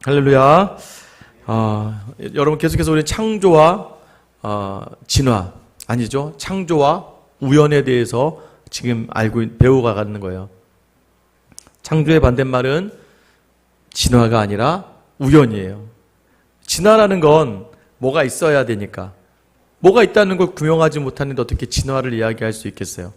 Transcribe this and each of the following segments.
할렐루야. 여러분 계속해서 우리 창조와 진화 아니죠? 창조와 우연에 대해서 지금 배워가는 거예요. 창조의 반대말은 진화가 아니라 우연이에요. 진화라는 건 뭐가 있어야 되니까. 뭐가 있다는 걸 구명하지 못하는데 어떻게 진화를 이야기할 수 있겠어요?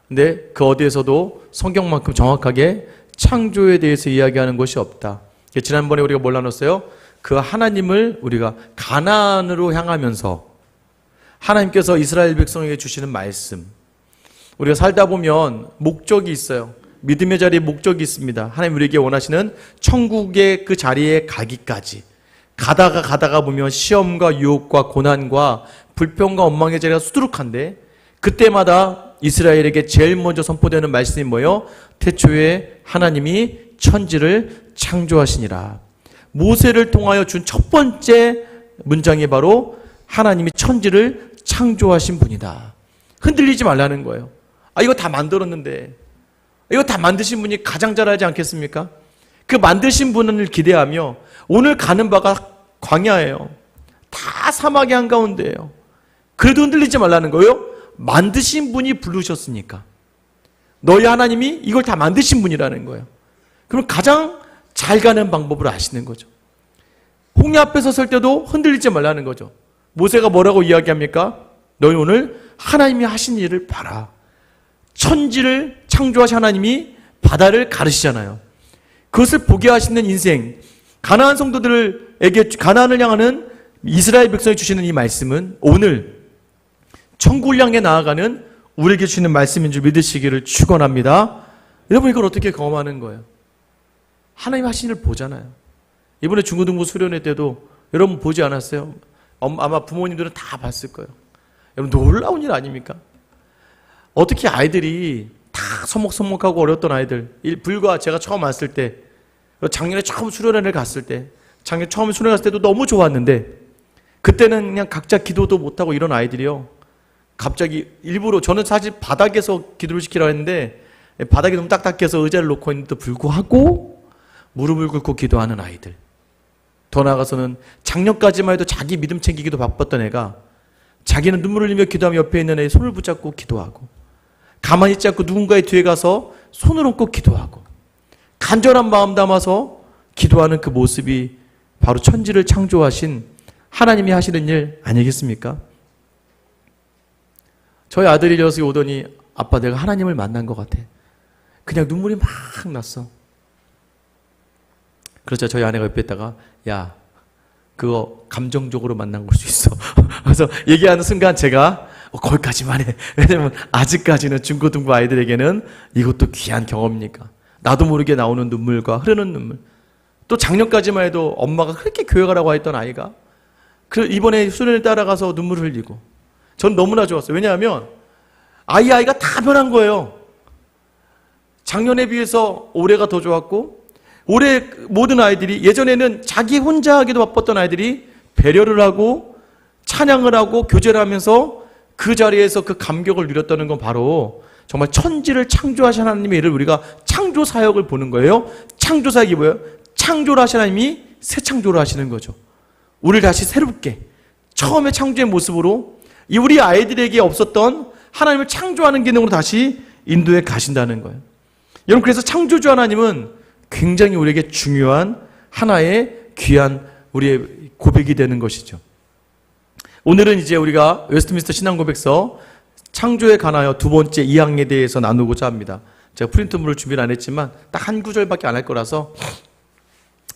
근데 그 어디에서도 성경만큼 정확하게 창조에 대해서 이야기하는 것이 없다. 지난번에 우리가 뭘 나눴어요? 그 하나님을 우리가 가나안으로 향하면서 하나님께서 이스라엘 백성에게 주시는 말씀, 우리가 살다 보면 목적이 있어요. 믿음의 자리에 목적이 있습니다. 하나님 우리에게 원하시는 천국의 그 자리에 가기까지 가다가 보면 시험과 유혹과 고난과 불평과 원망의 자리가 수두룩한데, 그때마다 이스라엘에게 제일 먼저 선포되는 말씀이 뭐예요? 태초에 하나님이 천지를 창조하시니라. 모세를 통하여 준 첫 번째 문장이 바로 하나님이 천지를 창조하신 분이다. 흔들리지 말라는 거예요. 이거 다 만들었는데, 이거 다 만드신 분이 가장 잘하지 않겠습니까? 그 만드신 분을 기대하며 오늘 가는 바가 광야예요. 다 사막의 한가운데예요. 그래도 흔들리지 말라는 거예요. 만드신 분이 부르셨으니까. 너희 하나님이 이걸 다 만드신 분이라는 거예요. 그럼 가장 잘 가는 방법을 아시는 거죠. 홍해 앞에 섰을 때도 흔들리지 말라는 거죠. 모세가 뭐라고 이야기합니까? 너희 오늘 하나님이 하신 일을 봐라. 천지를 창조하신 하나님이 바다를 가르시잖아요. 그것을 보게 하시는 인생, 가나안 성도들에게 가나안을 향하는 이스라엘 백성이 주시는 이 말씀은 오늘 천국을 향해 나아가는 우리에게 주시는 말씀인 줄 믿으시기를 축원합니다. 여러분, 이걸 어떻게 경험하는 거예요? 하나님 하신 일을 보잖아요. 이번에 중고등부 수련회 때도 여러분 보지 않았어요? 아마 부모님들은 다 봤을 거예요. 여러분, 놀라운 일 아닙니까? 어떻게 아이들이 다 서먹서먹하고 어렸던 아이들, 불과 제가 처음 왔을 때, 작년에 처음 수련회를 갔을 때, 작년에 처음 수련회 갔을 때도 너무 좋았는데, 그때는 그냥 각자 기도도 못하고 이런 아이들이요, 갑자기 일부러, 저는 사실 바닥에서 기도를 시키라고 했는데 바닥이 너무 딱딱해서 의자를 놓고 있는데도 불구하고 무릎을 꿇고 기도하는 아이들, 더 나아가서는 작년까지만 해도 자기 믿음 챙기기도 바빴던 애가 자기는 눈물을 흘리며 기도하며 옆에 있는 애의 손을 붙잡고 기도하고, 가만히 있지 않고 누군가의 뒤에 가서 손을 얹고 기도하고, 간절한 마음 담아서 기도하는 그 모습이 바로 천지를 창조하신 하나님이 하시는 일 아니겠습니까? 저희 아들이 여기 오더니 아빠, 내가 하나님을 만난 것 같아. 그냥 눈물이 막 났어. 그렇죠. 저희 아내가 옆에 있다가, 야, 그거 감정적으로 만난 걸 수 있어. 그래서 얘기하는 순간 제가 거기까지만 해. 왜냐면 아직까지는 중고등부 아이들에게는 이것도 귀한 경험이니까. 나도 모르게 나오는 눈물과 흐르는 눈물. 또 작년까지만 해도 엄마가 그렇게 교회 가라고 했던 아이가 이번에 수련을 따라가서 눈물을 흘리고, 전 너무나 좋았어요. 왜냐하면 아이가 다 변한 거예요. 작년에 비해서 올해가 더 좋았고, 올해 모든 아이들이, 예전에는 자기 혼자 하기도 바빴던 아이들이 배려를 하고 찬양을 하고 교제를 하면서 그 자리에서 그 감격을 누렸다는 건 바로 정말 천지를 창조하신 하나님의 일을 우리가 창조 사역을 보는 거예요. 창조 사역이 뭐예요? 창조를 하신 하나님이 새 창조를 하시는 거죠. 우리를 다시 새롭게 처음에 창조의 모습으로 이 우리 아이들에게 없었던 하나님을 창조하는 기능으로 다시 인도에 가신다는 거예요. 여러분, 그래서 창조주 하나님은 굉장히 우리에게 중요한 하나의 귀한 우리의 고백이 되는 것이죠. 오늘은 이제 우리가 웨스트민스터 신앙고백서 창조에 관하여 두 번째 2항에 대해서 나누고자 합니다. 제가 프린트물을 준비를 안 했지만 딱 한 구절밖에 안 할 거라서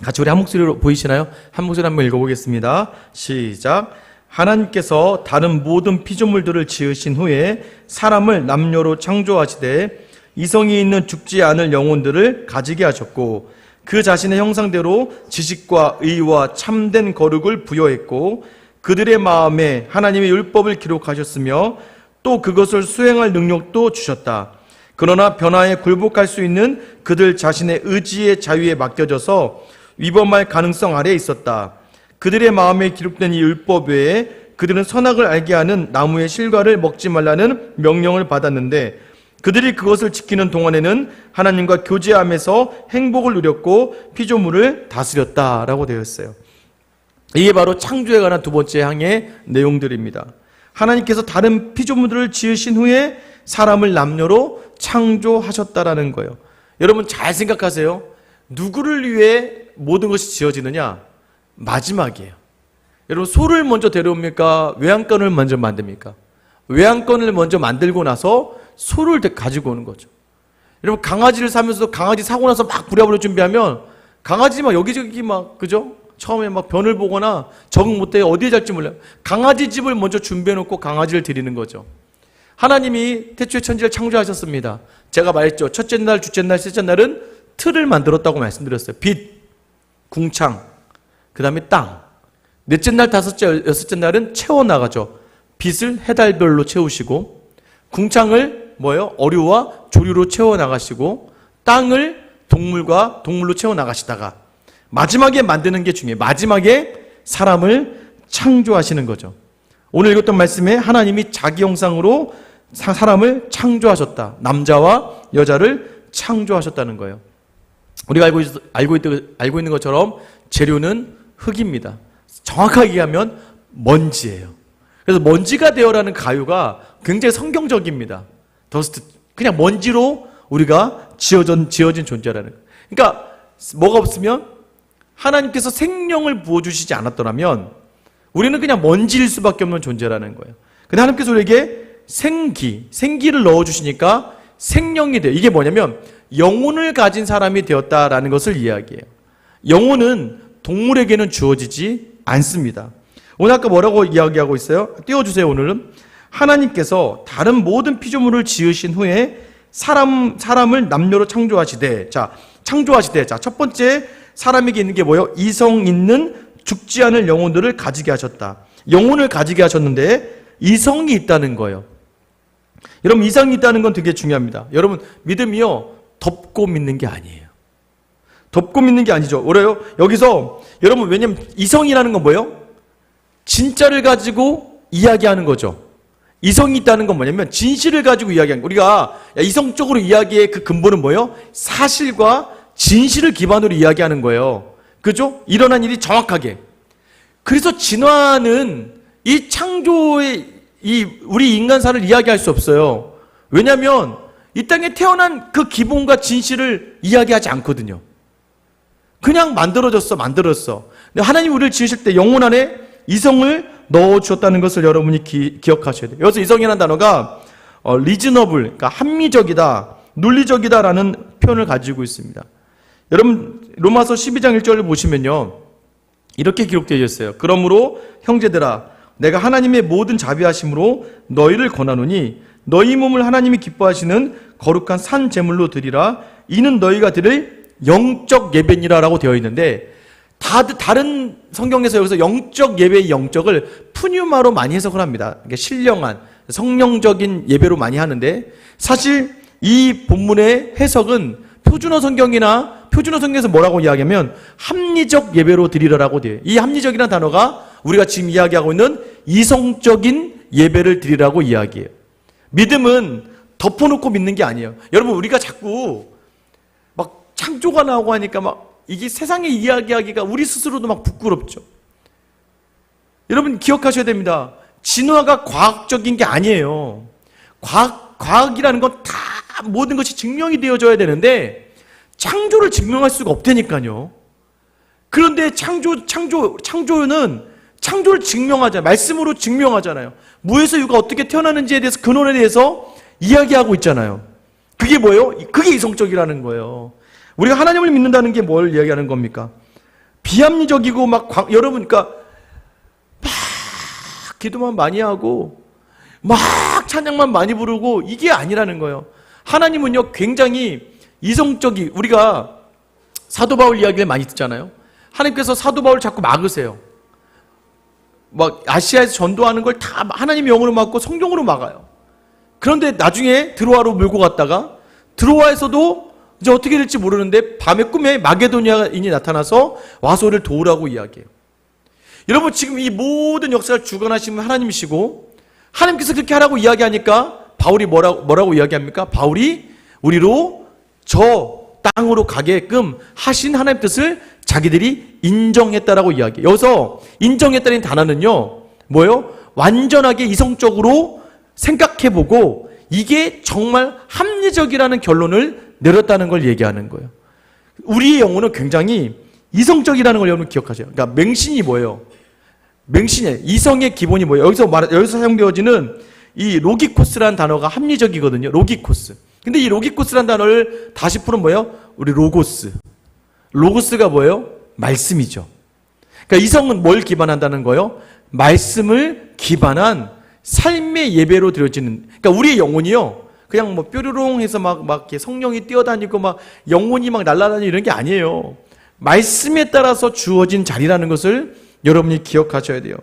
같이 우리 한 목소리로, 보이시나요? 한 목소리 한번 읽어보겠습니다. 시작. 하나님께서 다른 모든 피조물들을 지으신 후에 사람을 남녀로 창조하시되 이성이 있는 죽지 않을 영혼들을 가지게 하셨고, 그 자신의 형상대로 지식과 의와 참된 거룩을 부여했고, 그들의 마음에 하나님의 율법을 기록하셨으며 또 그것을 수행할 능력도 주셨다. 그러나 변화에 굴복할 수 있는 그들 자신의 의지의 자유에 맡겨져서 위법할 가능성 아래에 있었다. 그들의 마음에 기록된 이 율법 외에 그들은 선악을 알게 하는 나무의 실과를 먹지 말라는 명령을 받았는데 그들이 그것을 지키는 동안에는 하나님과 교제하면서 행복을 누렸고 피조물을 다스렸다라고 되어 있어요. 이게 바로 창조에 관한 두 번째 항의 내용들입니다. 하나님께서 다른 피조물들을 지으신 후에 사람을 남녀로 창조하셨다라는 거예요. 여러분 잘 생각하세요. 누구를 위해 모든 것이 지어지느냐? 마지막이에요. 여러분 소를 먼저 데려옵니까? 외양간을 먼저 만듭니까? 외양간을 먼저 만들고 나서 소를 가지고 오는 거죠. 여러분 강아지를 사면서 강아지 사고 나서 막 부랴부랴 준비하면 강아지 막 여기저기 막 그죠? 처음에 막 변을 보거나 적응 못해 어디에 잘지 몰라요. 강아지 집을 먼저 준비해 놓고 강아지를 드리는 거죠. 하나님이 태초에 천지를 창조하셨습니다. 제가 말했죠. 첫째 날, 둘째 날, 셋째 날은 틀을 만들었다고 말씀드렸어요. 빛, 궁창, 그 다음에 땅. 넷째 날, 다섯째, 여섯째 날은 채워나가죠. 빛을 해달별로 채우시고 궁창을 뭐예요? 어류와 조류로 채워나가시고 땅을 동물과 동물로 채워나가시다가 마지막에 만드는 게 중요해요. 마지막에 사람을 창조하시는 거죠. 오늘 읽었던 말씀에 하나님이 자기 형상으로 사람을 창조하셨다. 남자와 여자를 창조하셨다는 거예요. 우리가 알고 있는 것처럼 재료는 흙입니다. 정확하게 얘기하면 먼지예요. 그래서 먼지가 되어라는 가요가 굉장히 성경적입니다. 더스트, 그냥 먼지로 우리가 지어진 존재라는 거예요. 그러니까 뭐가 없으면 하나님께서 생명을 부어주시지 않았더라면 우리는 그냥 먼지일 수밖에 없는 존재라는 거예요. 근데 하나님께서 우리에게 생기를 넣어주시니까 생명이 돼요. 이게 뭐냐면 영혼을 가진 사람이 되었다라는 것을 이야기해요. 영혼은 동물에게는 주어지지 않습니다. 오늘 아까 뭐라고 이야기하고 있어요? 띄워주세요. 오늘은 하나님께서 다른 모든 피조물을 지으신 후에 사람을 남녀로 창조하시되 자, 첫 번째 사람에게 있는 게 뭐예요? 이성 있는 죽지 않을 영혼들을 가지게 하셨다. 영혼을 가지게 하셨는데 이성이 있다는 거예요. 여러분 이성이 있다는 건 되게 중요합니다. 여러분 믿음이요 덮고 믿는 게 아니에요. 덮고 믿는 게 아니죠. 그래요? 여기서 여러분 왜냐면 이성이라는 건 뭐예요? 진짜를 가지고 이야기하는 거죠. 이성이 있다는 건 뭐냐면 진실을 가지고 이야기하는 거예요. 우리가 이성적으로 이야기의 그 근본은 뭐예요? 사실과 진실을 기반으로 이야기하는 거예요. 그죠? 일어난 일이 정확하게. 그래서 진화는 이 창조의 우리 인간사를 이야기할 수 없어요. 왜냐하면 이 땅에 태어난 그 기본과 진실을 이야기하지 않거든요. 그냥 만들어졌어. 근데 하나님이 우리를 지으실 때 영혼 안에 이성을 넣어주셨다는 것을 여러분이 기억하셔야 돼요. 여기서 이성이라는 단어가 reasonable, 그러니까 합리적이다, 논리적이다라는 표현을 가지고 있습니다. 여러분 로마서 12장 1절을 보시면요. 이렇게 기록되어 있어요. 그러므로 형제들아 내가 하나님의 모든 자비하심으로 너희를 권하노니 너희 몸을 하나님이 기뻐하시는 거룩한 산 제물로 드리라. 이는 너희가 드릴 영적 예배니라 라고 되어 있는데 다른 성경에서 여기서 영적 예배의 영적을 푸뉴마로 많이 해석을 합니다. 그러니까 신령한 성령적인 예배로 많이 하는데 사실 이 본문의 해석은 표준어 성경에서 뭐라고 이야기하면 합리적 예배로 드리라라고 돼요. 이 합리적이라는 단어가 우리가 지금 이야기하고 있는 이성적인 예배를 드리라고 이야기해요. 믿음은 덮어놓고 믿는 게 아니에요. 여러분 우리가 자꾸 막 창조가 나오고 하니까 막 이게 세상에 이야기하기가 우리 스스로도 막 부끄럽죠. 여러분 기억하셔야 됩니다. 진화가 과학적인 게 아니에요. 과학이라는 건 다 모든 것이 증명이 되어져야 되는데 창조를 증명할 수가 없다니까요. 그런데 창조는 창조를 증명하잖아요. 말씀으로 증명하잖아요. 무에서 유가 어떻게 태어나는지에 대해서 근원에 대해서 이야기하고 있잖아요. 그게 뭐예요? 그게 이성적이라는 거예요. 우리가 하나님을 믿는다는 게 뭘 이야기하는 겁니까? 비합리적이고 여러분 그러니까 막 기도만 많이 하고 막 찬양만 많이 부르고 이게 아니라는 거예요. 하나님은요 굉장히 우리가 사도 바울 이야기를 많이 듣잖아요. 하나님께서 사도 바울을 자꾸 막으세요. 막 아시아에서 전도하는 걸 다 하나님의 영으로 막고 성경으로 막아요. 그런데 나중에 드로아로 몰고 갔다가 드로아에서도 이제 어떻게 될지 모르는데 밤의 꿈에 마게도니아인이 나타나서 와서를 도우라고 이야기해요. 여러분 지금 이 모든 역사를 주관하시는 하나님이시고 하나님께서 그렇게 하라고 이야기하니까 바울이 뭐라고 이야기합니까? 바울이 우리로 저 땅으로 가게끔 하신 하나님의 뜻을 자기들이 인정했다라고 이야기해요. 여기서 인정했다는 단어는요, 뭐예요? 완전하게 이성적으로 생각해보고 이게 정말 합리적이라는 결론을 내렸다는 걸 얘기하는 거예요. 우리의 영혼은 굉장히 이성적이라는 걸 여러분 기억하세요. 그러니까 맹신이 뭐예요? 맹신이에요. 이성의 기본이 뭐예요? 여기서 사용되어지는 이 로기코스라는 단어가 합리적이거든요. 로기코스. 근데 이 로기코스라는 단어를 다시 풀은 뭐예요? 우리 로고스. 로고스가 뭐예요? 말씀이죠. 그러니까 이성은 뭘 기반한다는 거예요? 말씀을 기반한 삶의 예배로 드려지는. 그러니까 우리의 영혼이요, 그냥 뭐 뾰로롱 해서 막 이렇게 성령이 뛰어다니고 막 영혼이 막 날아다니고 이런 게 아니에요. 말씀에 따라서 주어진 자리라는 것을 여러분이 기억하셔야 돼요.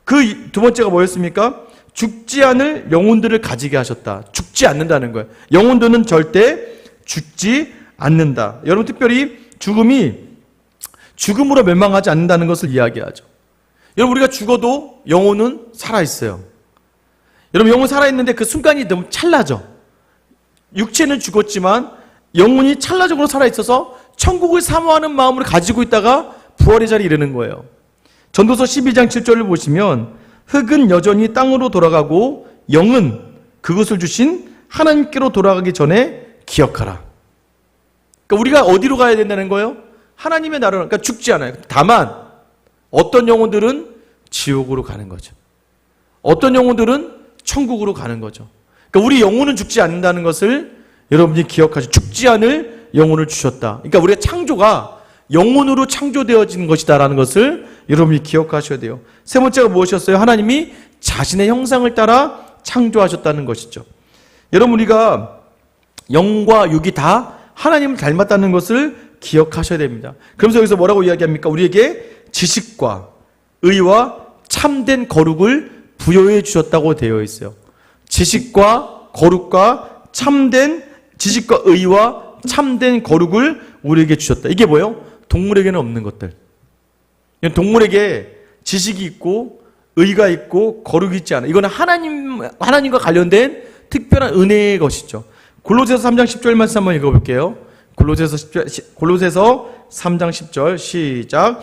그 두 번째가 뭐였습니까? 죽지 않을 영혼들을 가지게 하셨다. 죽지 않는다는 거예요. 영혼들은 절대 죽지 않는다. 여러분, 특별히 죽음이 죽음으로 멸망하지 않는다는 것을 이야기하죠. 여러분, 우리가 죽어도 영혼은 살아있어요. 여러분, 영혼 살아있는데 그 순간이 너무 찰나죠. 육체는 죽었지만 영혼이 찰나적으로 살아있어서 천국을 사모하는 마음을 가지고 있다가 부활의 자리에 이르는 거예요. 전도서 12장 7절을 보시면 흙은 여전히 땅으로 돌아가고 영은 그것을 주신 하나님께로 돌아가기 전에 기억하라. 그러니까 우리가 어디로 가야 된다는 거예요? 하나님의 나라로. 그러니까 죽지 않아요. 다만 어떤 영혼들은 지옥으로 가는 거죠. 어떤 영혼들은 천국으로 가는 거죠. 그러니까 우리 영혼은 죽지 않는다는 것을 여러분이 기억하시고, 죽지 않을 영혼을 주셨다. 그러니까 우리가 창조가 영혼으로 창조되어진 것이다라는 것을 여러분이 기억하셔야 돼요. 세 번째가 무엇이었어요? 하나님이 자신의 형상을 따라 창조하셨다는 것이죠. 여러분, 우리가 영과 육이 다 하나님을 닮았다는 것을 기억하셔야 됩니다. 그러면서 여기서 뭐라고 이야기합니까? 우리에게 지식과 의와 참된 거룩을 부여해 주셨다고 되어 있어요. 지식과 거룩과 참된, 지식과 의와 참된 거룩을 우리에게 주셨다. 이게 뭐예요? 동물에게는 없는 것들. 동물에게 지식이 있고 의가 있고 거룩이 있지 않아. 이거는 하나님과 관련된 특별한 은혜의 것이죠. 골로새서 3장 10절 말씀 한번 읽어볼게요. 골로새서 3장 10절 시작.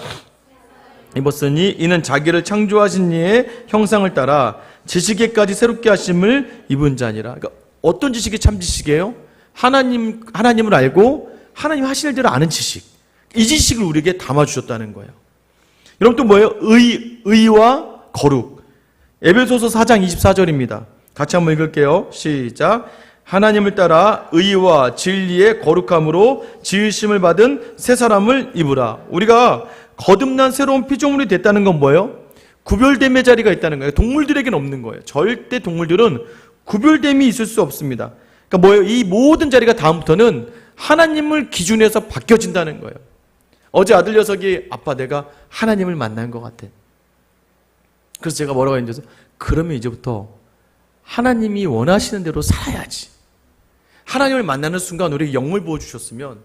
입었으니 이는 자기를 창조하신 이의 형상을 따라 지식에까지 새롭게 하심을 입은 자니라. 그러니까 어떤 지식이 참 지식이에요? 하나님을 알고 하나님 하실 일들을 아는 지식. 이 지식을 우리에게 담아주셨다는 거예요. 여러분, 또 뭐예요? 의와 거룩. 에베소서 4장 24절입니다. 같이 한번 읽을게요. 시작. 하나님을 따라 의와 진리의 거룩함으로 지으심을 받은 새 사람을 입으라. 우리가 거듭난 새로운 피조물이 됐다는 건 뭐예요? 구별됨의 자리가 있다는 거예요. 동물들에게는 없는 거예요. 절대 동물들은 구별됨이 있을 수 없습니다. 그러니까 뭐예요? 이 모든 자리가 다음부터는 하나님을 기준해서 바뀌어진다는 거예요. 어제 아들 녀석이 아빠 내가 하나님을 만난 것 같아. 그래서 제가 뭐라고 했는지, 그러면 이제부터 하나님이 원하시는 대로 살아야지. 하나님을 만나는 순간 우리에게 영을 부어주셨으면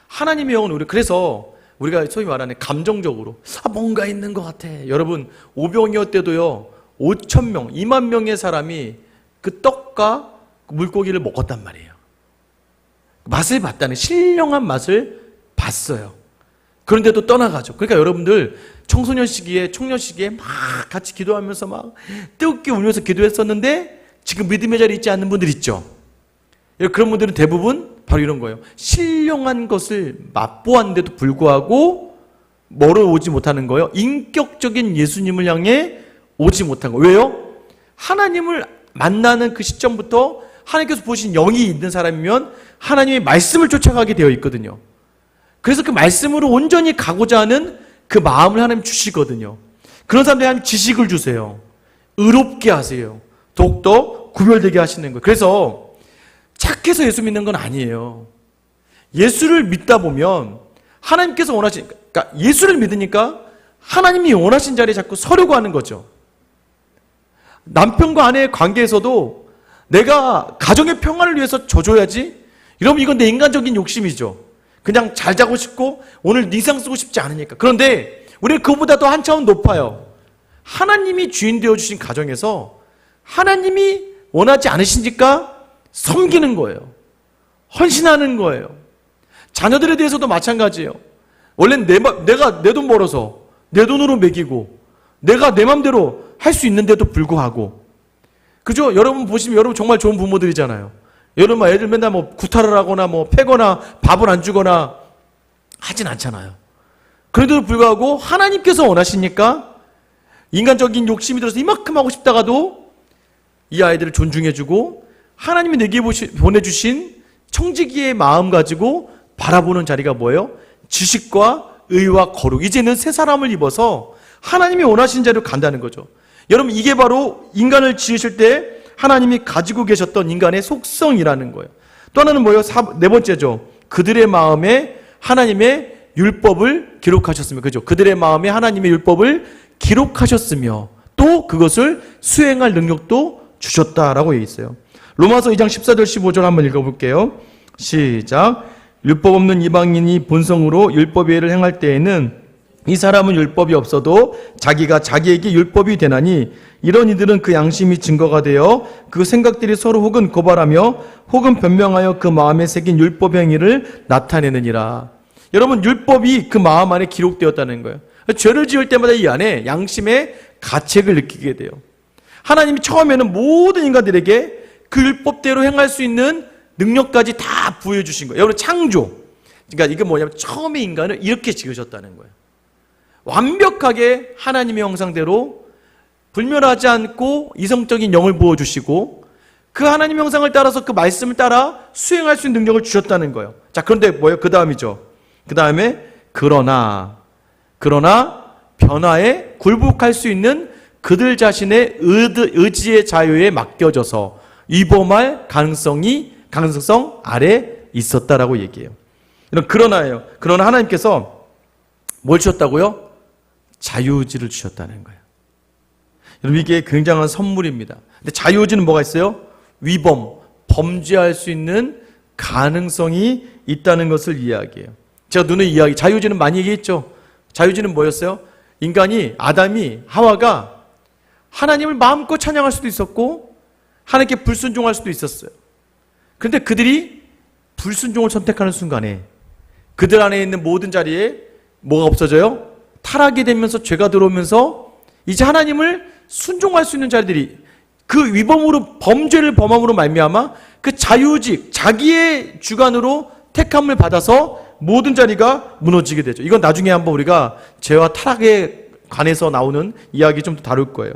하나님의 영은 그래서 우리가 소위 말하는 감정적으로 뭔가 있는 것 같아. 여러분, 오병이어 때도요 5,000명, 2만 명의 사람이 그 떡과 물고기를 먹었단 말이에요. 맛을 봤다는, 신령한 맛을 봤어요. 그런데도 떠나가죠. 그러니까 여러분들 청소년 시기에, 청년 시기에 막 같이 기도하면서 막 뜨겁게 울면서 기도했었는데 지금 믿음의 자리에 있지 않는 분들 있죠. 그런 분들은 대부분 바로 이런 거예요. 신령한 것을 맛보았는데도 불구하고 뭐로 오지 못하는 거예요? 인격적인 예수님을 향해 오지 못한 거예요. 왜요? 하나님을 만나는 그 시점부터 하나님께서 보신 영이 있는 사람이면 하나님의 말씀을 쫓아가게 되어 있거든요. 그래서 그 말씀으로 온전히 가고자 하는 그 마음을 하나님 주시거든요. 그런 사람들이 하나님 지식을 주세요. 의롭게 하세요. 더욱더 구별되게 하시는 거예요. 그래서 착해서 예수 믿는 건 아니에요. 예수를 믿다 보면 하나님께서 그러니까 예수를 믿으니까 하나님이 원하신 자리에 자꾸 서려고 하는 거죠. 남편과 아내의 관계에서도 내가 가정의 평화를 위해서 져줘야지. 이러면 이건 내 인간적인 욕심이죠. 그냥 잘 자고 싶고 오늘 니상 쓰고 싶지 않으니까. 그런데 우리는 그보다도 한 차원 높아요. 하나님이 주인 되어주신 가정에서 하나님이 원하지 않으시니까 섬기는 거예요. 헌신하는 거예요. 자녀들에 대해서도 마찬가지예요. 원래 내가 내 돈 벌어서 내 돈으로 먹이고 내가 내 맘대로 할 수 있는데도 불구하고, 그죠? 여러분 보시면 여러분 정말 좋은 부모들이잖아요. 여러분 애들 맨날 뭐 구타를 하거나 뭐 패거나 밥을 안 주거나 하진 않잖아요. 그래도 불구하고 하나님께서 원하시니까 인간적인 욕심이 들어서 이만큼 하고 싶다가도 이 아이들을 존중해주고 하나님이 내게 보내주신 청지기의 마음 가지고 바라보는 자리가 뭐예요? 지식과 의와 거룩. 이제는 새 사람을 입어서 하나님이 원하신 자리로 간다는 거죠. 여러분, 이게 바로 인간을 지으실 때 하나님이 가지고 계셨던 인간의 속성이라는 거예요. 또 하나는 뭐예요? 네 번째죠. 그들의 마음에 하나님의 율법을 기록하셨으며, 그죠? 그들의 마음에 하나님의 율법을 기록하셨으며 또 그것을 수행할 능력도 주셨다라고 얘기 있어요. 로마서 2장 14절 15절 한번 읽어볼게요. 시작. 율법 없는 이방인이 본성으로 율법의 일을 행할 때에는 이 사람은 율법이 없어도 자기가 자기에게 율법이 되나니 이런 이들은 그 양심이 증거가 되어 그 생각들이 서로 혹은 고발하며 혹은 변명하여 그 마음에 새긴 율법 행위를 나타내느니라. 여러분, 율법이 그 마음 안에 기록되었다는 거예요. 죄를 지을 때마다 이 안에 양심의 가책을 느끼게 돼요. 하나님이 처음에는 모든 인간들에게 그 율법대로 행할 수 있는 능력까지 다 부여해 주신 거예요. 여러분, 창조. 그러니까 이게 뭐냐면 처음에 인간을 이렇게 지으셨다는 거예요. 완벽하게 하나님의 형상대로 불멸하지 않고 이성적인 영을 부어주시고 그 하나님의 형상을 따라서 그 말씀을 따라 수행할 수 있는 능력을 주셨다는 거예요. 자, 그런데 뭐예요? 그 다음이죠. 그 다음에 그러나 변화에 굴복할 수 있는 그들 자신의 의지의 자유에 맡겨져서 위법할 가능성 아래 있었다라고 얘기해요. 이런 그러나예요. 그러나 하나님께서 뭘 주셨다고요? 자유의지를 주셨다는 거예요. 여러분, 이게 굉장한 선물입니다. 근데 자유의지는 뭐가 있어요? 범죄할 수 있는 가능성이 있다는 것을 이야기해요. 제가 자유의지는 많이 얘기했죠. 자유의지는 뭐였어요? 아담이 하와가 하나님을 마음껏 찬양할 수도 있었고 하나님께 불순종할 수도 있었어요. 그런데 그들이 불순종을 선택하는 순간에 그들 안에 있는 모든 자리에 뭐가 없어져요? 타락이 되면서 죄가 들어오면서 이제 하나님을 순종할 수 있는 자들이 그 범죄를 범함으로 말미암아 그 자유의지, 자기의 주관으로 택함을 받아서 모든 자리가 무너지게 되죠. 이건 나중에 한번 우리가 죄와 타락에 관해서 나오는 이야기 좀 더 다룰 거예요.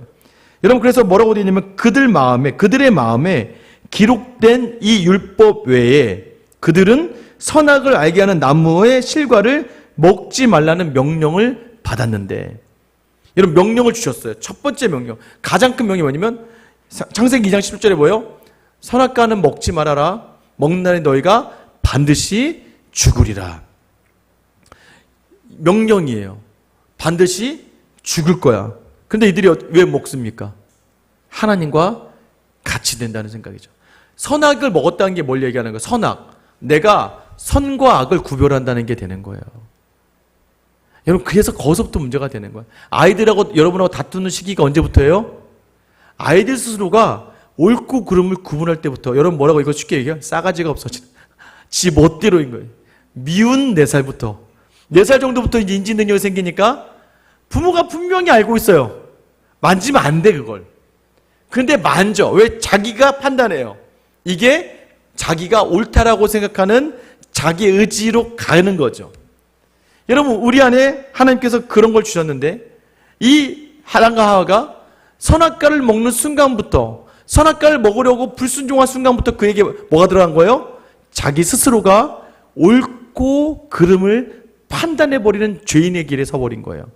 여러분, 그래서 뭐라고 되어 있냐면 그들의 마음에 기록된 이 율법 외에 그들은 선악을 알게 하는 나무의 실과를 먹지 말라는 명령을 받았는데, 여러분, 명령을 주셨어요. 첫 번째 명령, 가장 큰 명령이 뭐냐면 창세기 2장 10절에 뭐예요? 선악과는 먹지 말아라. 먹는 날에 너희가 반드시 죽으리라. 명령이에요. 반드시 죽을 거야. 근데 이들이 왜 먹습니까? 하나님과 같이 된다는 생각이죠. 선악을 먹었다는 게 뭘 얘기하는 거예요? 선악. 내가 선과 악을 구별한다는 게 되는 거예요. 여러분, 그래서 거기서부터 문제가 되는 거예요. 아이들하고 여러분하고 다투는 시기가 언제부터예요? 아이들 스스로가 옳고 그름을 구분할 때부터. 여러분, 뭐라고 이거 쉽게 얘기해요? 싸가지가 없어지는. 지 멋대로인 거예요. 미운 4살부터. 4살 정도부터 이제 인지 능력이 생기니까 부모가 분명히 알고 있어요. 만지면 안 돼, 그걸. 그런데 만져. 왜? 자기가 판단해요. 이게 자기가 옳다라고 생각하는 자기 의지로 가는 거죠. 여러분, 우리 안에 하나님께서 그런 걸 주셨는데 이 아담과 하와가 선악과를 먹는 순간부터, 선악과를 먹으려고 불순종한 순간부터 그에게 뭐가 들어간 거예요? 자기 스스로가 옳고 그름을 판단해버리는 죄인의 길에 서버린 거예요.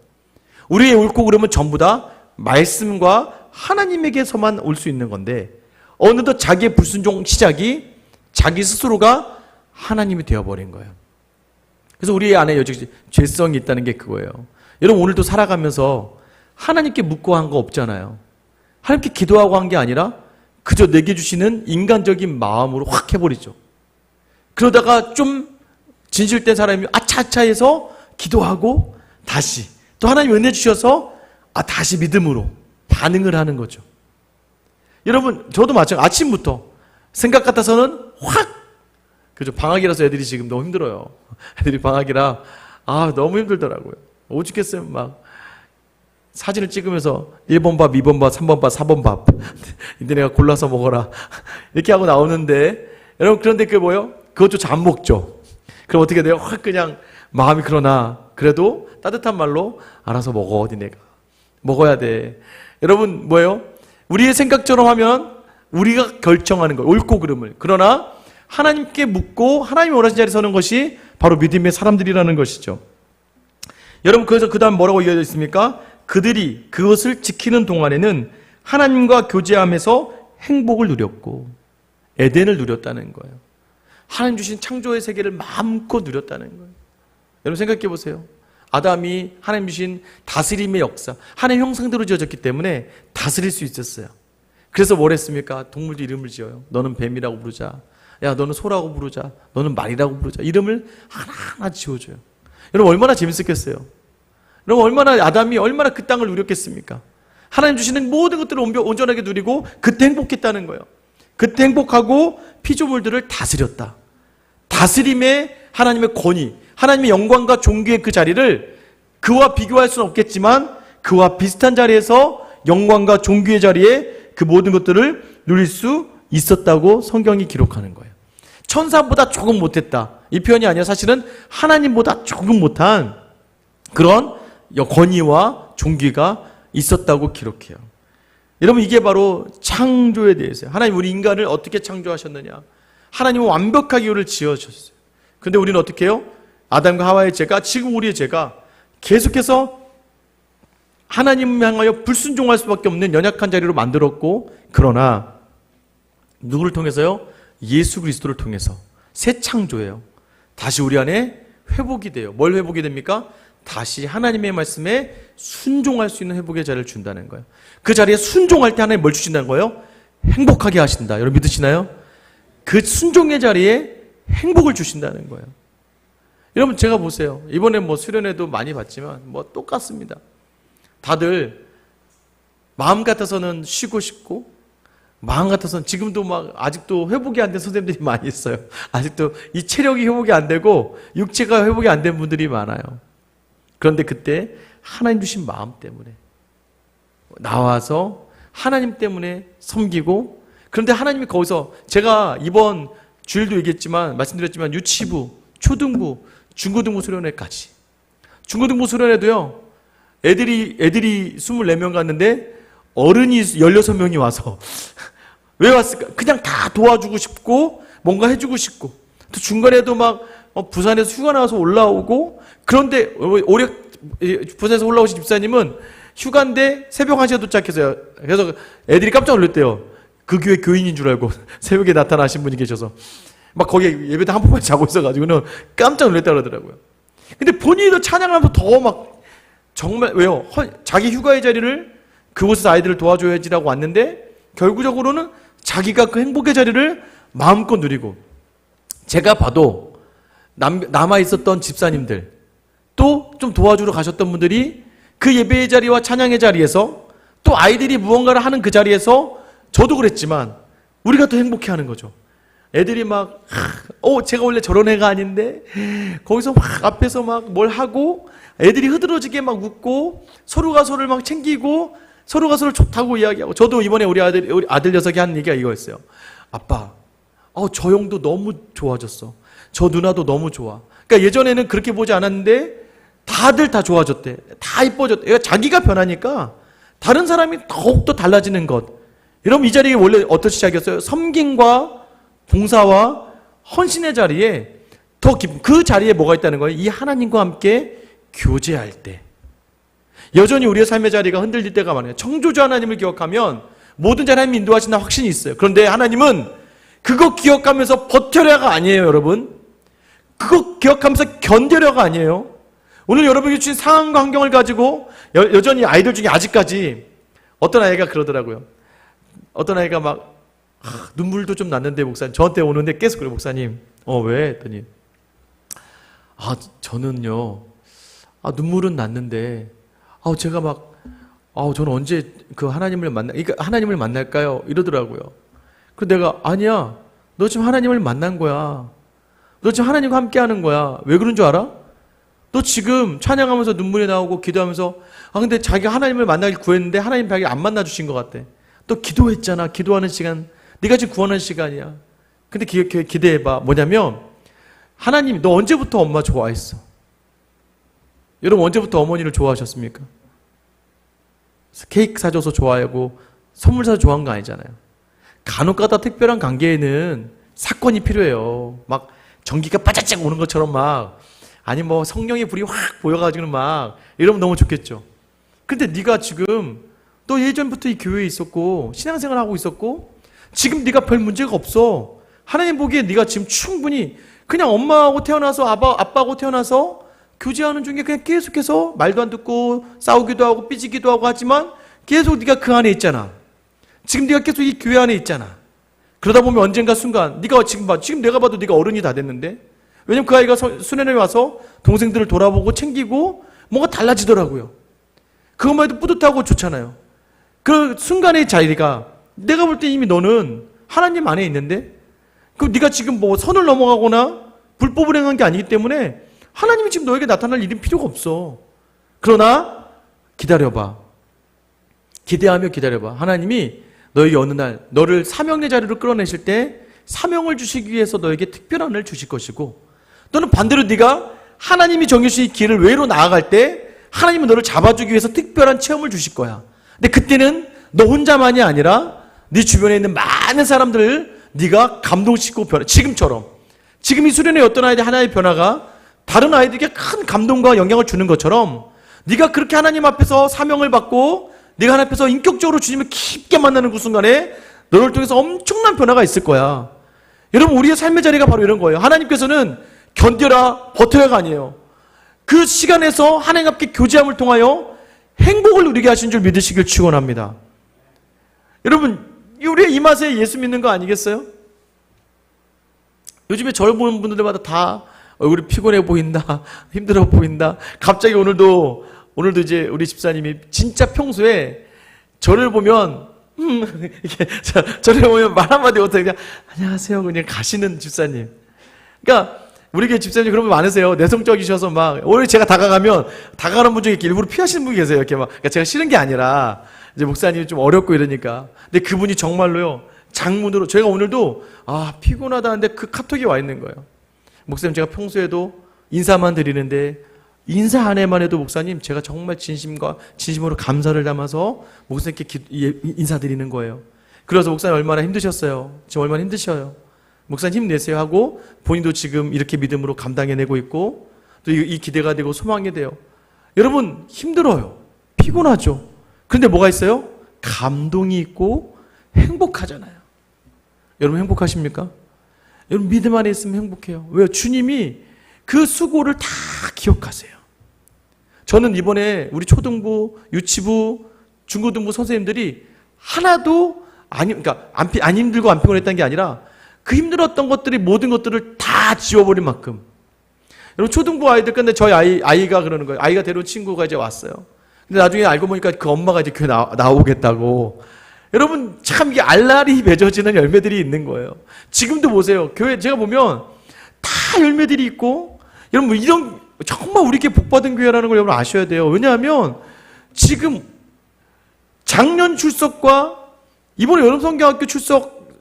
우리의 옳고 그름은 전부 다 말씀과 하나님에게서만 올 수 있는 건데 어느덧 자기의 불순종 시작이 자기 스스로가 하나님이 되어버린 거예요. 그래서 우리 안에 여전히 죄성이 있다는 게 그거예요. 여러분, 오늘도 살아가면서 하나님께 묻고 한 거 없잖아요. 하나님께 기도하고 한 게 아니라 그저 내게 주시는 인간적인 마음으로 확 해버리죠. 그러다가 좀 진실된 사람이 아차아차 해서 기도하고 다시 또 하나님 은혜 주셔서 다시 믿음으로 반응을 하는 거죠. 여러분, 저도 마찬가지. 아침부터 생각 같아서는 확, 그죠? 방학이라서 애들이 지금 너무 힘들어요. 애들이 방학이라, 너무 힘들더라고요. 오죽했어요. 막, 사진을 찍으면서 1번 밥, 2번 밥, 3번 밥, 4번 밥. 근데 내가 골라서 먹어라. 이렇게 하고 나오는데, 여러분, 그런데 그게 뭐예요? 그것조차 안 먹죠. 그럼 어떻게 돼요? 확 그냥 마음이 그러나, 그래도 따뜻한 말로, 알아서 먹어, 어디 내가. 먹어야 돼. 여러분, 뭐예요? 우리의 생각처럼 하면 우리가 결정하는 거예요. 옳고 그름을. 그러나 하나님께 묻고 하나님이 원하시는 자리에 서는 것이 바로 믿음의 사람들이라는 것이죠. 여러분, 그래서 그 다음 뭐라고 이어져 있습니까? 그들이 그것을 지키는 동안에는 하나님과 교제하면서 행복을 누렸고 에덴을 누렸다는 거예요. 하나님 주신 창조의 세계를 마음껏 누렸다는 거예요. 여러분 생각해 보세요. 아담이 하나님 주신 다스림의 역사, 하나님 형상대로 지어졌기 때문에 다스릴 수 있었어요. 그래서 뭘 했습니까? 동물도 이름을 지어요. 너는 뱀이라고 부르자. 야, 너는 소라고 부르자. 너는 말이라고 부르자. 이름을 하나하나 지어줘요. 여러분 얼마나 재밌었겠어요. 여러분 얼마나 아담이 얼마나 그 땅을 누렸겠습니까? 하나님 주시는 모든 것들을 온전하게 누리고 그때 행복했다는 거예요. 그때 행복하고 피조물들을 다스렸다. 다스림의 하나님의 권위, 하나님의 영광과 존귀의 그 자리를 그와 비교할 수는 없겠지만 그와 비슷한 자리에서 영광과 존귀의 자리에 그 모든 것들을 누릴 수 있었다고 성경이 기록하는 거예요. 천사보다 조금 못했다. 이 표현이 아니라 사실은 하나님보다 조금 못한 그런 권위와 존귀가 있었다고 기록해요. 여러분 이게 바로 창조에 대해서요. 하나님 우리 인간을 어떻게 창조하셨느냐. 하나님은 완벽하게 우리를 지어주셨어요. 근데 우리는 어떻게 해요? 아담과 하와의 죄가, 지금 우리의 죄가 계속해서 하나님 향하여 불순종할 수밖에 없는 연약한 자리로 만들었고, 그러나 누구를 통해서요? 예수 그리스도를 통해서 새 창조예요. 다시 우리 안에 회복이 돼요. 뭘 회복이 됩니까? 다시 하나님의 말씀에 순종할 수 있는 회복의 자리를 준다는 거예요. 그 자리에 순종할 때 하나님 뭘 주신다는 거예요? 행복하게 하신다. 여러분 믿으시나요? 그 순종의 자리에 행복을 주신다는 거예요. 여러분 제가 보세요. 이번에 수련회도 많이 봤지만 똑같습니다. 다들 마음 같아서는 쉬고 싶고 마음 같아서는 지금도 아직도 회복이 안 된 선생님들이 많이 있어요. 아직도 이 체력이 회복이 안 되고 육체가 회복이 안 된 분들이 많아요. 그런데 그때 하나님 주신 마음 때문에 나와서 하나님 때문에 섬기고, 그런데 하나님이 거기서 제가 이번 주일도 얘기했지만 말씀드렸지만 유치부, 초등부, 중고등부 수련회까지, 중고등부 수련회도요 애들이 24명 갔는데 어른이 16명이 와서 왜 왔을까? 그냥 다 도와주고 싶고 뭔가 해주고 싶고, 또 중간에도 부산에서 휴가 나와서 올라오고, 그런데 올해 부산에서 올라오신 집사님은 휴가인데 새벽 1시에 도착했어요. 그래서 애들이 깜짝 놀랐대요. 그 교회 교인인 줄 알고 새벽에 나타나신 분이 계셔서 거기 예배당 한복판에 자고 있어가지고는 깜짝 놀랐다 그러더라고요. 근데 본인도 찬양하면서 더 정말 왜요? 자기 휴가의 자리를 그곳에서 아이들을 도와줘야지라고 왔는데 결국적으로는 자기가 그 행복의 자리를 마음껏 누리고, 제가 봐도 남아 있었던 집사님들 또 좀 도와주러 가셨던 분들이 그 예배의 자리와 찬양의 자리에서 또 아이들이 무언가를 하는 그 자리에서 저도 그랬지만 우리가 더 행복해하는 거죠. 애들이 제가 원래 저런 애가 아닌데 거기서 앞에서 뭘 하고 애들이 흐드러지게 웃고 서로가 서로를 챙기고 서로가 서로를 좋다고 이야기하고. 저도 이번에 우리 아들 녀석이 한 얘기가 이거였어요. 아빠, 저 형도 너무 좋아졌어. 저 누나도 너무 좋아. 그러니까 예전에는 그렇게 보지 않았는데 다들 다 좋아졌대. 다 이뻐졌대. 그러니까 자기가 변하니까 다른 사람이 더욱더 달라지는 것. 여러분 이 자리에 원래 어떤 시작이었어요? 섬김과 봉사와 헌신의 자리에 더 깊은 그 자리에 뭐가 있다는 거예요? 이 하나님과 함께 교제할 때 여전히 우리의 삶의 자리가 흔들릴 때가 많아요. 창조주 하나님을 기억하면 모든 자리 하나님 인도하신다는 확신이 있어요. 그런데 하나님은 그거 기억하면서 버텨려가 아니에요, 여러분. 그거 기억하면서 견뎌려가 아니에요. 오늘 여러분이 주신 상황과 환경을 가지고 여전히 아이들 중에 아직까지 어떤 아이가 그러더라고요. 어떤 아이가 눈물도 좀 났는데 목사님 저한테 오는데 계속 그래요. 목사님 왜? 했더니 저는요 눈물은 났는데 제가 저는 언제 그러니까 하나님을 만날까요? 이러더라고요. 그래서 내가, 아니야. 너 지금 하나님을 만난 거야. 너 지금 하나님과 함께 하는 거야. 왜 그런 줄 알아? 너 지금 찬양하면서 눈물이 나오고 기도하면서, 근데 자기가 하나님을 만나길 구했는데 하나님 자기 안 만나 주신 것 같아. 또 기도했잖아. 기도하는 시간. 네가 지금 구하는 시간이야. 근데 기대해봐. 뭐냐면, 하나님, 너 언제부터 엄마 좋아했어? 여러분, 언제부터 어머니를 좋아하셨습니까? 케이크 사줘서 좋아하고 선물 사줘서 좋아한 거 아니잖아요. 간혹가다 특별한 관계에는 사건이 필요해요. 막 전기가 빠짝짝 오는 것처럼 아니 뭐 성령의 불이 확 보여가지고는 이러면 너무 좋겠죠. 근데 네가 지금 너 예전부터 이 교회에 있었고 신앙생활 하고 있었고 지금 네가 별 문제가 없어. 하나님 보기에 네가 지금 충분히 그냥 엄마하고 태어나서 아빠하고 태어나서 교제하는 중에 그냥 계속해서 말도 안 듣고 싸우기도 하고 삐지기도 하고 하지만 계속 네가 그 안에 있잖아. 지금 네가 계속 이 교회 안에 있잖아. 그러다 보면 언젠가 순간 네가 지금 내가 봐도 네가 어른이 다 됐는데 왜냐면 그 아이가 수련회에 와서 동생들을 돌아보고 챙기고 뭔가 달라지더라고요. 그것만 해도 뿌듯하고 좋잖아요. 그 순간의 자리가 내가 볼 때 이미 너는 하나님 안에 있는데 네가 지금 뭐 선을 넘어가거나 불법을 행한 게 아니기 때문에 하나님이 지금 너에게 나타날 일은 필요가 없어. 그러나 기다려봐. 기대하며 기다려봐. 하나님이 너에게 어느 날 너를 사명의 자리로 끌어내실 때 사명을 주시기 위해서 너에게 특별한 은혜를 주실 것이고 너는 반대로 네가 하나님이 정해주신 이 길을 외로 나아갈 때 하나님은 너를 잡아주기 위해서 특별한 체험을 주실 거야. 근데 그때는 너 혼자만이 아니라 네 주변에 있는 많은 사람들을 네가 감동시키고 변화. 지금처럼 지금 이 수련회 어떤 아이들 하나의 변화가 다른 아이들에게 큰 감동과 영향을 주는 것처럼 네가 그렇게 하나님 앞에서 사명을 받고 네가 하나님 앞에서 인격적으로 주님을 깊게 만나는 그 순간에 너를 통해서 엄청난 변화가 있을 거야. 여러분 우리의 삶의 자리가 바로 이런 거예요. 하나님께서는 견뎌라 버텨야가 아니에요. 그 시간에서 하나님 앞에 교제함을 통하여 행복을 누리게 하신 줄 믿으시길 축원합니다. 여러분 우리의 이 맛에 예수 믿는 거 아니겠어요? 요즘에 저를 보는 분들마다 다 얼굴이 피곤해 보인다, 힘들어 보인다. 갑자기 오늘도 이제 우리 집사님이 진짜 평소에 저를 보면 이렇게 저를 보면 말 한마디 못하고 그냥 안녕하세요 그냥 가시는 집사님. 그러니까 우리 교회 집사님 그런 분 많으세요. 내성적이셔서 오히려 제가 다가가는 분 중에 일부러 피하시는 분이 계세요. 이렇게 그러니까 제가 싫은 게 아니라 이제 목사님이 좀 어렵고 이러니까. 근데 그분이 정말로요 장문으로 제가 오늘도 피곤하다는데 그 카톡이 와 있는 거예요. 목사님 제가 평소에도 인사만 드리는데 인사 안에만 해도 목사님 제가 정말 진심으로 감사를 담아서 목사님께 인사드리는 거예요. 그래서 목사님 얼마나 힘드셨어요. 지금 얼마나 힘드셔요. 목사님 힘내세요 하고 본인도 지금 이렇게 믿음으로 감당해내고 있고 또 이 기대가 되고 소망이 돼요. 여러분 힘들어요. 피곤하죠. 그런데 뭐가 있어요? 감동이 있고 행복하잖아요. 여러분 행복하십니까? 여러분 믿음 안에 있으면 행복해요. 왜요? 주님이 그 수고를 다 기억하세요. 저는 이번에 우리 초등부, 유치부, 중고등부 선생님들이 하나도 그러니까 안 힘들고 안 피곤했다는 게 아니라 그 힘들었던 것들이 모든 것들을 다 지워버린 만큼. 여러분 초등부 아이들 근데 저희 아이가 그러는 거예요. 아이가 데려온 친구가 이제 왔어요. 근데 나중에 알고 보니까 그 엄마가 이제 교회 나오겠다고. 여러분 참 이게 알알이 맺어지는 열매들이 있는 거예요. 지금도 보세요. 교회 제가 보면 다 열매들이 있고 여러분 이런 정말 우리에게 복받은 교회라는 걸 여러분 아셔야 돼요. 왜냐하면 지금 작년 출석과 이번에 여름성경학교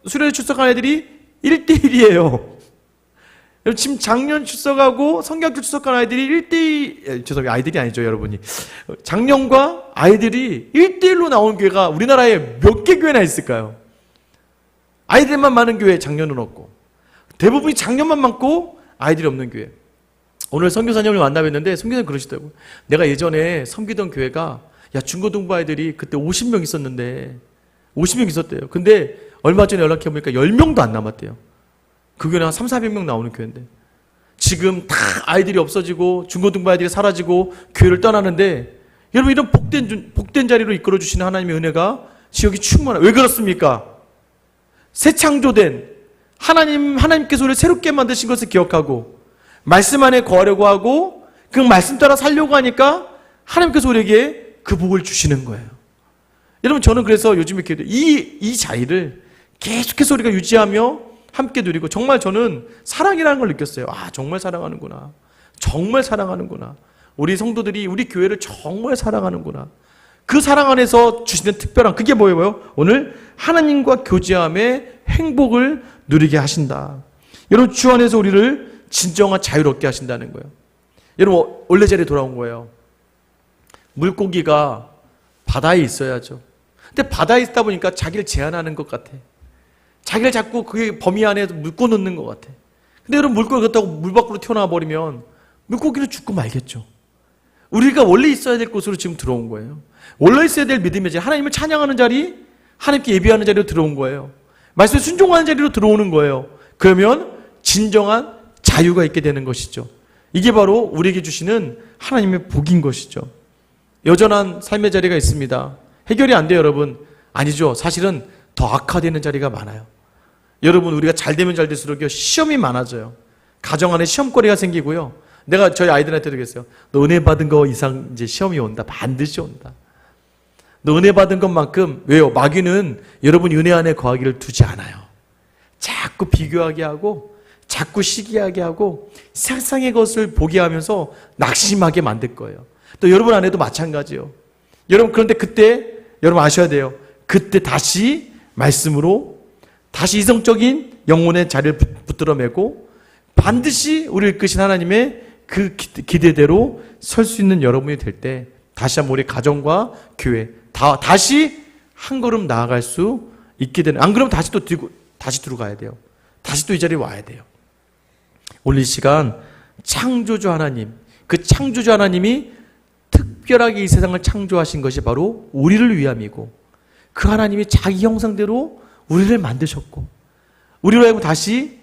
수련회 출석한 애들이 1대1이에요. 지금 작년 출석하고 성경학교 출석한 아이들이 1대1, 죄송해요. 아이들이 아니죠, 여러분이. 작년과 아이들이 1대1로 나온 교회가 우리나라에 몇 개 교회나 있을까요? 아이들만 많은 교회 작년은 없고 대부분이 작년만 많고 아이들이 없는 교회. 오늘 선교사님을 만나뵀는데 선교사님 그러시더라고요. 내가 예전에 섬기던 교회가 중고등부 아이들이 그때 50명 있었는데 50명 있었대요. 근데 얼마 전에 연락해보니까 10명도 안 남았대요. 그 교회는 한 300~400명 나오는 교회인데 지금 다 아이들이 없어지고 중고등부 아이들이 사라지고 교회를 떠나는데 여러분 이런 복된 자리로 이끌어주시는 하나님의 은혜가 지역이 충만해요. 왜 그렇습니까? 새 창조된 하나님께서 우리를 새롭게 만드신 것을 기억하고 말씀 안에 거하려고 하고 그 말씀 따라 살려고 하니까 하나님께서 우리에게 그 복을 주시는 거예요. 여러분, 저는 그래서 요즘에 이 자리를 계속해서 우리가 유지하며 함께 누리고, 정말 저는 사랑이라는 걸 느꼈어요. 아, 정말 사랑하는구나. 정말 사랑하는구나. 우리 성도들이 우리 교회를 정말 사랑하는구나. 그 사랑 안에서 주시는 특별한, 그게 뭐예요? 오늘 하나님과 교제함의 행복을 누리게 하신다. 여러분, 주 안에서 우리를 진정한 자유롭게 하신다는 거예요. 여러분, 원래 자리에 돌아온 거예요. 물고기가 바다에 있어야죠. 근데 바다에 있다 보니까 자기를 제한하는 것 같아. 자기를 자꾸 그 범위 안에 묶어 놓는 것 같아. 근데 여러분, 물고기 그렇다고 물 밖으로 튀어나와 버리면 물고기는 죽고 말겠죠. 우리가 원래 있어야 될 곳으로 지금 들어온 거예요. 원래 있어야 될 믿음의 자리, 하나님을 찬양하는 자리, 하나님께 예배하는 자리로 들어온 거예요. 말씀에 순종하는 자리로 들어오는 거예요. 그러면 진정한 자유가 있게 되는 것이죠. 이게 바로 우리에게 주시는 하나님의 복인 것이죠. 여전한 삶의 자리가 있습니다. 해결이 안 돼요, 여러분. 아니죠. 사실은 더 악화되는 자리가 많아요. 여러분, 우리가 잘 되면 잘 될수록 시험이 많아져요. 가정 안에 시험거리가 생기고요. 내가 저희 아이들한테도 그랬어요. 너 은혜 받은 거 이상 이제 시험이 온다. 반드시 온다. 너 은혜 받은 것만큼, 왜요? 마귀는 여러분 은혜 안에 거하기를 두지 않아요. 자꾸 비교하게 하고, 자꾸 시기하게 하고, 세상의 것을 보게 하면서 낙심하게 만들 거예요. 또 여러분 안에도 마찬가지예요. 여러분, 그런데 그때 여러분 아셔야 돼요. 그때 다시 말씀으로 다시 이성적인 영혼의 자리를 붙들어 매고 반드시 우리를 이끄신 하나님의 그 기대대로 설 수 있는 여러분이 될 때 다시 한번 우리 가정과 교회 다시 한 걸음 나아갈 수 있게 되는, 안 그러면 다시 들어가야 돼요. 다시 또 이 자리에 와야 돼요. 오늘 이 시간 창조주 하나님, 그 창조주 하나님이 특별하게 이 세상을 창조하신 것이 바로 우리를 위함이고, 그 하나님이 자기 형상대로 우리를 만드셨고, 우리로 하여금 다시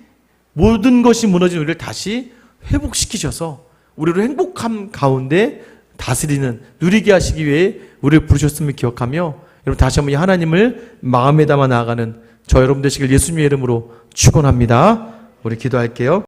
모든 것이 무너진 우리를 다시 회복시키셔서 우리를 행복함 가운데 다스리는, 누리게 하시기 위해 우리를 부르셨음을 기억하며, 여러분 다시 한번 이 하나님을 마음에 담아 나아가는 저 여러분 되시길 예수님의 이름으로 축원합니다. 우리 기도할게요.